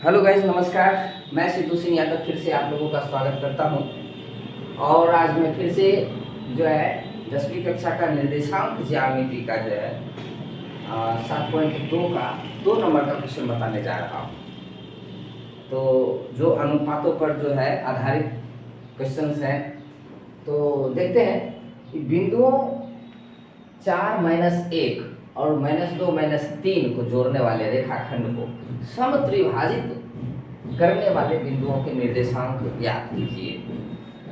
Hello guys, नमस्कार। मैं सिद्धू सिंह यादव फिर से आप लोगों का स्वागत करता हूं। और आज मैं फिर से जो है 10वीं कक्षा का निर्देशांक ज्यामिति का जो है 7.2 का 2 नंबर का क्वेश्चन बताने जा रहा हूं। तो जो अनुपातों पर जो है आधारित क्वेश्चंस हैं, तो देखते हैं कि बिंदुओं 4 - 1 और -2 - 3 को जोड़ने वाले रेखाखंड को समत्रिभाजित करने वाले बिंदुओं के निर्देशांक ज्ञात कीजिए।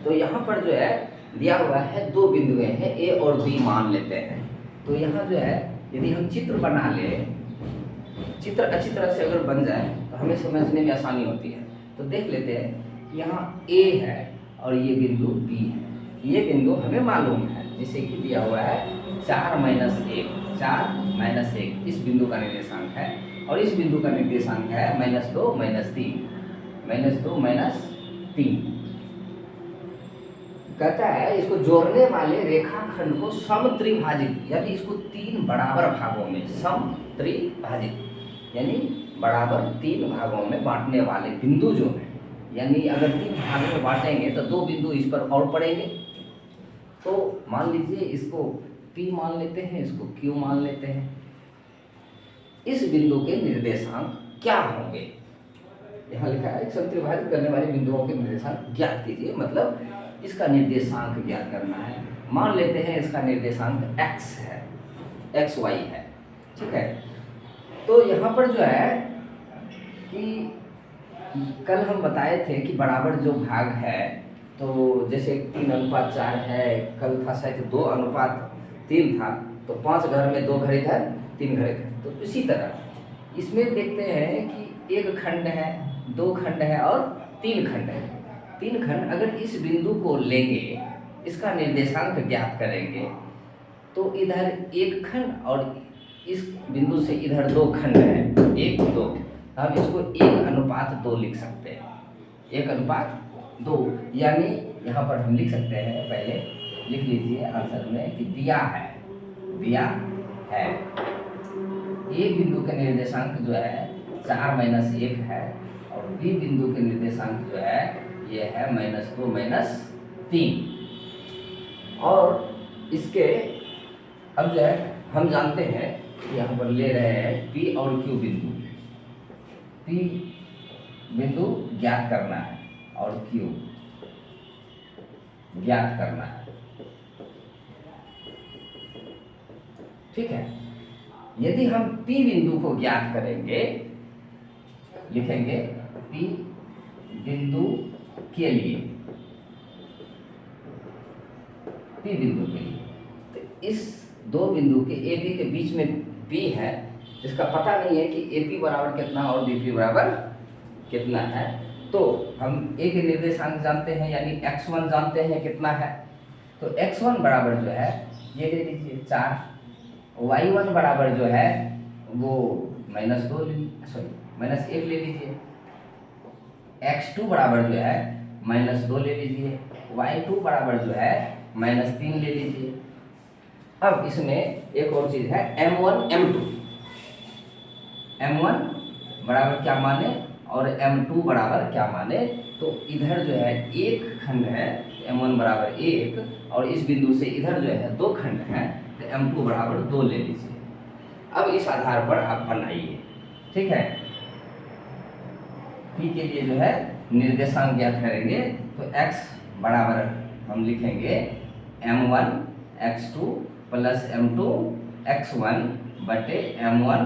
तो यहाँ पर जो है दिया हुआ है 2 बिंदुएं हैं, ए और बी मान लेते हैं। तो यहाँ जो है यदि हम चित्र बना ले, चित्र अच्छी तरह से अगर बन जाए तो हमें समझने में आसानी होती है। तो देख लेते हैं, यहाँ ए है और ये बिंदु बी है। ये बिंदु हमें मालूम है, जिसे कि दिया हुआ है 4 - 1, 4 - 1 इस बिंदु का निर्देशांक है। और इस बिंदु का निर्देशांक है -2 - 3, -2 - 3। कहता है इसको जोड़ने वाले रेखाखंड को समत्रिभाजित, यानी इसको 3 बराबर भागों में समत्रिभाजित यानी बराबर 3 भागों में बांटने वाले बिंदु जो हैं, यानी अगर 3 भागों में बांटेंगे तो 2 बिंदु इस पर और पड़ेंगे। तो मान लीजिए इसको P मान लेते हैं, इसको Q मान लेते हैं। इस बिंदु के निर्देशांक क्या होंगे? यहाँ लिखा है समत्रिभाजित करने वाले बिंदुओं के निर्देशांक ज्ञात कीजिए, मतलब इसका निर्देशांक ज्ञात करना है। मान लेते हैं इसका निर्देशांक x है, xy है, ठीक है। तो यहाँ पर जो है कि कल हम बताए थे कि बराबर जो भाग है, तो जैसे 3:4 है, कल था शायद 2:3 था, तो 5 घर में 2 घर इधर 3 घर इधर। तो इसी तरह इसमें देखते हैं कि एक खंड है, 2 खंड है और 3 खंड है। 3 खंड अगर इस बिंदु को लेंगे, इसका निर्देशांक ज्ञात करेंगे, तो इधर एक खंड और इस बिंदु से इधर 2 खंड है, 1 2। हम इसको 1:2 लिख सकते हैं, 1:2। यानी यहाँ पर हम लिख सकते हैं, पहले लिख लीजिए आंसर में कि दिया है ए बिंदु के निर्देशांक जो है 4 - 1 है और बी बिंदु के निर्देशांक जो है ये है -2 - 3। और इसके अब जो है हम जानते हैं कि यहाँ पर ले रहे हैं P और Q बिंदु। P बिंदु ज्ञात करना है और Q ज्ञात करना है, ठीक है। यदि हम P बिंदु को ज्ञात करेंगे, लिखेंगे P बिंदु के लिए, P बिंदु के लिए, तो इस 2 बिंदु के AB के बीच में P है, इसका पता नहीं है कि AP बराबर कितना और BP बराबर कितना है। तो हम A के निर्देशांक जानते हैं, यानी x1 जानते हैं कितना है। तो x1 बराबर जो है ये ले लीजिए 4, y1 बराबर जो है वो -1 ले लीजिए, x2 बराबर जो है -2 ले लीजिए, y2 बराबर जो है -3 ले लीजिए। अब इसमें एक और चीज़ है m1 m1 बराबर क्या माने और m2 बराबर क्या माने। तो इधर जो है एक खंड है, m1 बराबर 1, और इस बिंदु से इधर जो है 2 खंड हैं, तो m2 बराबर 2 ले लीजिए। अब इस आधार पर आप बनाइए, ठीक है। P के लिए जो है निर्देशांक ज्ञात करेंगे, तो x बराबर हम लिखेंगे m1 x2 plus m2 x1 बटे m1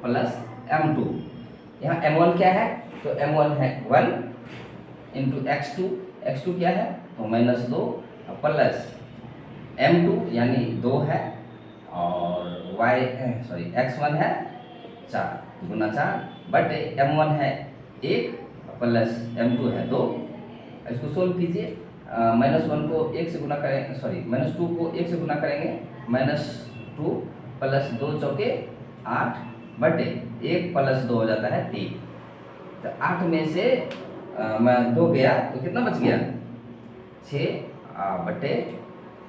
प्लस m2। यहाँ m1 क्या है, तो m1 है 1 इंटू x2 क्या है, तो -2 प्लस m2 यानी 2 है, और x1 है 4 गुना 4 बटे m1 है 1 प्लस m2 है 2। इसको सोल्व कीजिए, -1 को 1 से गुना करें, -2 को 1 से गुना करेंगे, -2 प्लस 2 चौके 8 बटे 1 प्लस 2 हो जाता है 3। तो 8 में से 2 गया तो कितना बच गया, 6 बटे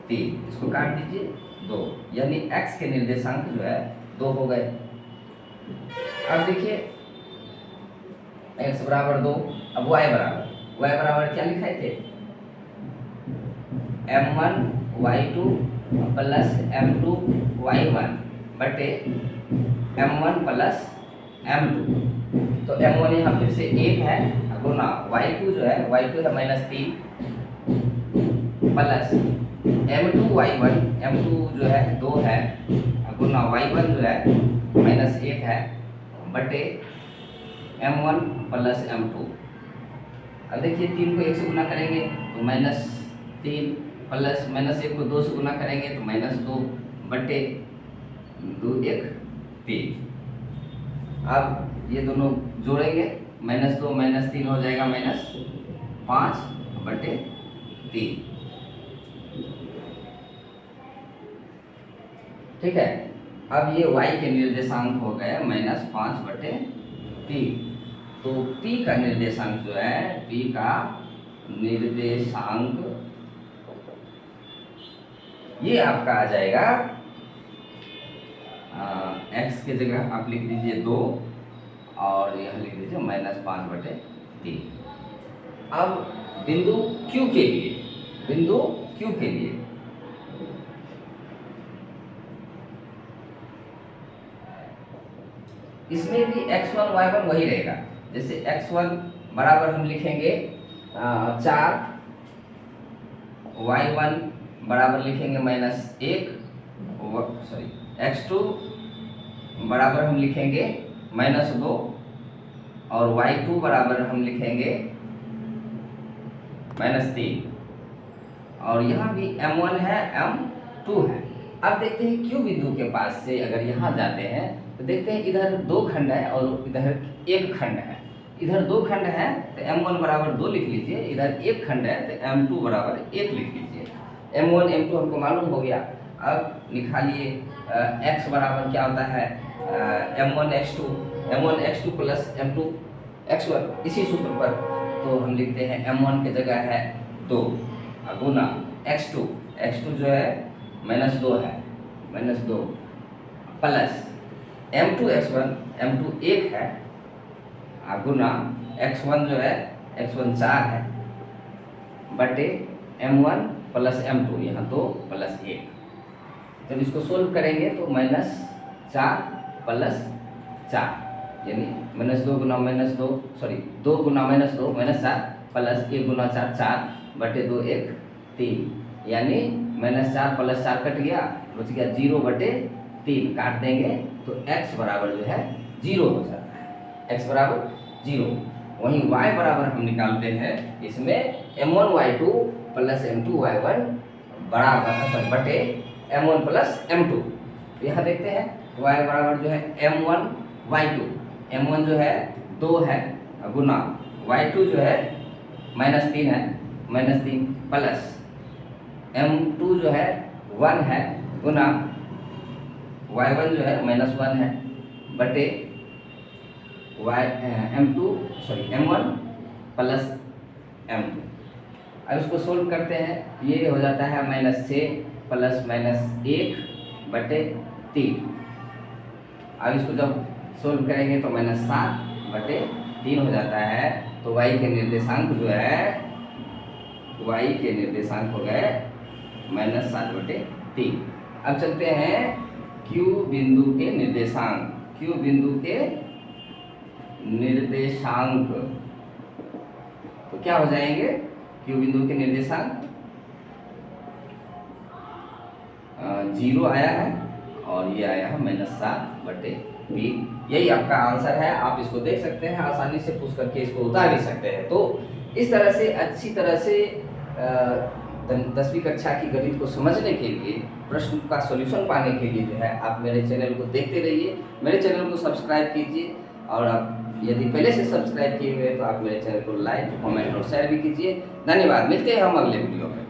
3। इसको काट दीजिए 2, यानी x के निर्देशांक जो है 2 हो गए। अब देखिए x बराबर 2। अब y बराबर क्या लिखाए थे, m1 y2 plus m2 y1 बटे m1 प्लस m2। तो m1 यहाँ फिर से 1 है गुना y2 जो है y2 है -3 प्लस m2 जो है 2 है गुना y1 जो है -1 है बटे m1 प्लस m2। अब देखिए 3 को 1 से गुना करेंगे तो -3 प्लस -1 को 2 से गुना करेंगे तो -2 बटे 2 1 3। अब ये दोनों जोड़ेंगे -2 -3 हो जाएगा -5 बटे 3। ठीक है। अब ये y के निर्देशांक हो गए -5 बटे 3। तो p का निर्देशांक जो है, p का निर्देशांक ये आपका आ जाएगा x के जगह आप लिख दीजिए 2 और यह लिख दीजिए -5 बटे 3। अब बिंदु Q के लिए इसमें भी x1 y1 वही रहेगा। जैसे x1 बराबर हम लिखेंगे 4, y1 बराबर लिखेंगे -1, x2 बराबर हम लिखेंगे -2 और y2 बराबर हम लिखेंगे -3। और यहाँ भी m1 है m2 है। अब देखते हैं Q बिंदु के पास से अगर यहाँ जाते हैं तो देखते हैं इधर 2 खंड है और इधर 1 खंड है। इधर 2 खंड है तो m1 बराबर 2 लिख लीजिए, इधर 1 खंड है तो m2 बराबर 1 लिख लीजिए। m1 m2 हमको मालूम हो गया। अब निकालिए x बराबर क्या होता है m1 x2 plus m2 x1। इसी सूत्र पर तो हम लिखते हैं m1 की जगह है 2 गुना x2 जो है -2 है -2 प्लस m2 1 है गुना x1 जो है x1 4 है बटे m1 प्लस m2 यहाँ 2 प्लस 1। जब इसको सोल्व करेंगे तो -4 प्लस 4 यानी -2 गुना -2 2 गुना -2 -4 प्लस 1 गुना 4 4 बटे 2 1 3 यानी -4 प्लस 4 कट गया, बच गया 0 बटे 3। काट देंगे तो x बराबर जो है 0 हो जाता है, x बराबर 0। वहीं y बराबर हम निकालते हैं इसमें m1 y2 plus m2 y1 बराबर बटे m1 प्लस m2। तो यहाँ देखते हैं y बराबर जो है m1 y2 जो है 2 है गुना y2 जो है -3 है -3 प्लस m2 जो है 1 है गुना y1 जो है -1 है बटे m1 प्लस m2। अब इसको सोल्व करते हैं, ये हो जाता है -6 प्लस -1 बटे 3। अब इसको जब सोल्व करेंगे तो -7 बटे 3 हो जाता है। तो y के निर्देशांक जो है हो गए -7 बटे 3। अब चलते हैं Q बिंदु के निर्देशांक तो क्या हो जाएंगे Q बिंदु के निर्देशांक 0 आया है और ये आया है -7 बटे 3। यही आपका आंसर है। आप इसको देख सकते हैं, आसानी से पूछ करके इसको उतार भी सकते हैं। तो इस तरह से अच्छी तरह से 10वीं कक्षा की गणित को समझने के लिए, प्रश्न का सॉल्यूशन पाने के लिए जो है आप मेरे चैनल को देखते रहिए, मेरे चैनल को सब्सक्राइब कीजिए। और आप यदि पहले से सब्सक्राइब किए हुए तो आप मेरे चैनल को लाइक, कमेंट और शेयर भी कीजिए। धन्यवाद। मिलते हैं हम अगले वीडियो में।